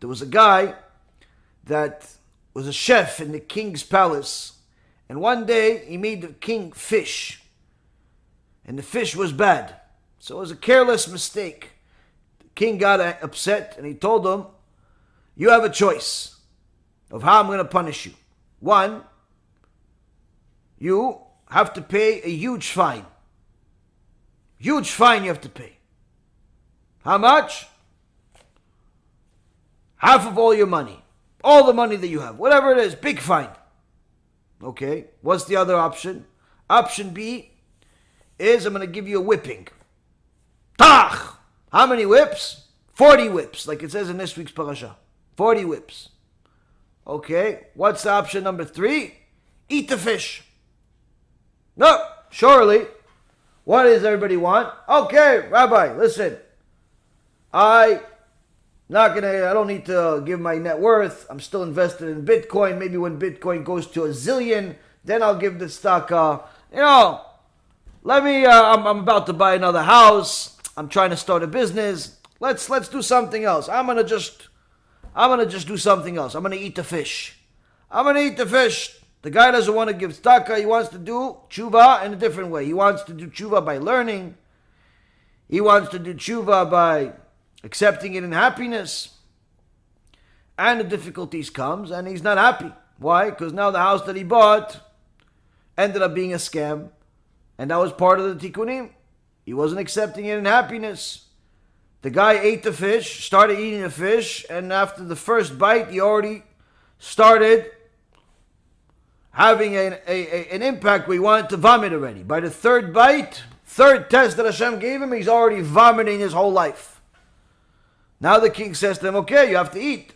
There was a guy that was a chef in the king's palace, and one day he made the king fish, and the fish was bad. So it was a careless mistake. The king got upset, and he told him, you have a choice of how I'm going to punish you. One, you have to pay a huge fine. Huge fine you have to pay. How much? Half of all your money. All the money that you have. Whatever it is, big fine. Okay, what's the other option? Option B is I'm going to give you a whipping. Tach! How many whips? 40 whips, like it says in this week's parasha. 40 whips. Okay, what's option number 3? Eat the fish. No, surely. What does everybody want? Okay, Rabbi, listen. I don't need to give my net worth. I'm still invested in Bitcoin. Maybe when Bitcoin goes to a zillion, then I'll give the stock, let me, I'm about to buy another house. I'm trying to start a business. Let's do something else. I'm gonna just do something else. I'm gonna eat the fish. The guy doesn't want to give tzedakah. He wants to do TeShuva in a different way. He wants to do TeShuva by learning. He wants to do TeShuva by accepting it in happiness. And the difficulties comes, and he's not happy. Why? Because now the house that he bought ended up being a scam. And that was part of the tikkunim. He wasn't accepting it in happiness. The guy ate the fish, started eating the fish, and after the first bite, he already started having an impact where he wanted to vomit already. By the third bite, third test that HaShem gave him, he's already vomiting his whole life. Now the king says to him, okay, you have to eat.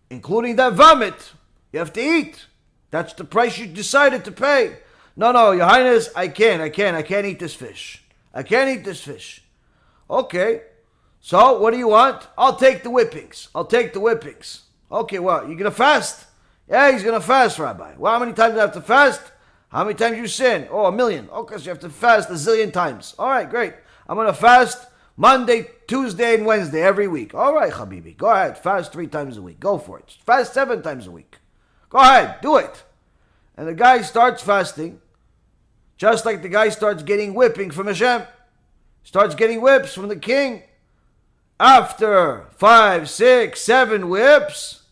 Including that vomit. You have to eat. That's the price you decided to pay. No, Your Highness, I can't eat this fish. I can't eat this fish. Okay. So, what do you want? I'll take the whippings. Okay, well, you going to fast? Yeah, he's going to fast, Rabbi. Well, how many times do I have to fast? How many times you sin? Oh, 1,000,000. Okay, so you have to fast a zillion times. All right, great. I'm going to fast Monday, Tuesday, and Wednesday every week. All right, Habibi. Go ahead. Fast 3 times a week. Go for it. Fast 7 times a week. Go ahead. Do it. And the guy starts fasting, just like the guy starts getting whipping from HaShem. Starts getting whips from the king. After 5, 6, 7 whips,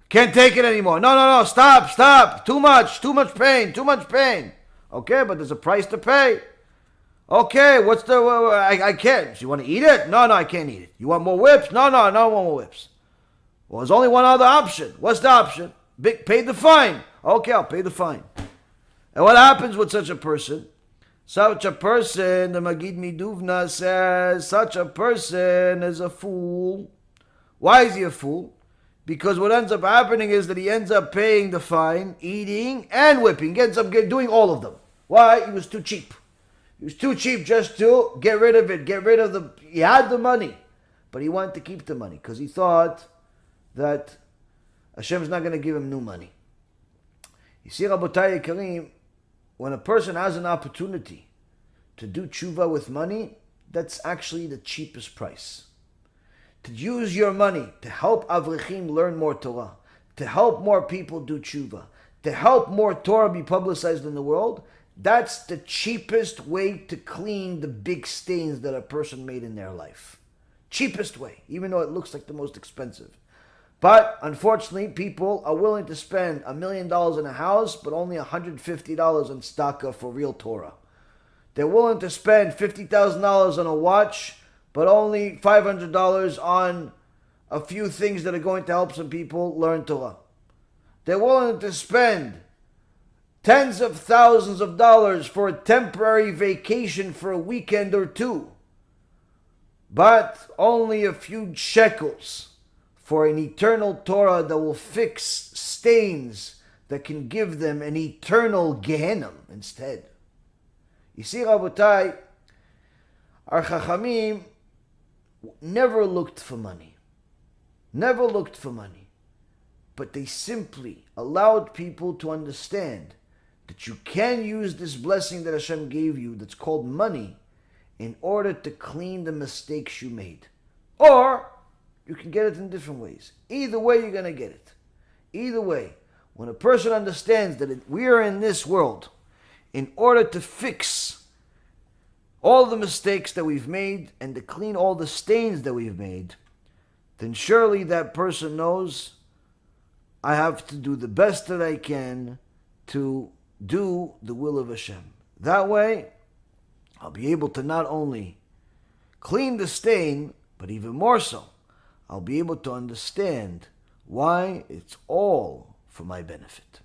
can't take it anymore. No, stop. Too much pain. Okay, but there's a price to pay. Okay, what's the, I can't. You want to eat it? No, I can't eat it. You want more whips? No, I don't want more whips. Well, there's only one other option. What's the option? Pay the fine. Okay, I'll pay the fine. And what happens with such a person? Such a person, the Magid Miduvna says, such a person is a fool. Why is he a fool? Because what ends up happening is that he ends up paying the fine, eating, and whipping. He ends up doing all of them. Why? He was too cheap. He was too cheap just to get rid of it. He had the money, but he wanted to keep the money because he thought that Hashem's not going to give him new money. You see, Rabotai Karim, when a person has an opportunity to do tshuva with money, that's actually the cheapest price. To use your money to help Avrechim learn more Torah, to help more people do tshuva, to help more Torah be publicized in the world, that's the cheapest way to clean the big stains that a person made in their life. Cheapest way, even though it looks like the most expensive. But unfortunately, people are willing to spend $1 million in a house, but only $150 on tzedakah for real Torah. They're willing to spend $50,000 on a watch, but only $500 on a few things that are going to help some people learn Torah. They're willing to spend tens of thousands of dollars for a temporary vacation for a weekend or two, but only a few shekels for an eternal Torah that will fix stains that can give them an eternal Gehenna instead. You see, Rabotai, our Chachamim never looked for money. But they simply allowed people to understand that you can use this blessing that Hashem gave you, that's called money, in order to clean the mistakes you made. Or You can get it in different ways. Either way, you're going to get it. Either way, when a person understands that we are in this world in order to fix all the mistakes that we've made and to clean all the stains that we've made, then surely that person knows, I have to do the best that I can to do the will of HaShem. That way, I'll be able to not only clean the stain, but even more so, I'll be able to understand why it's all for my benefit.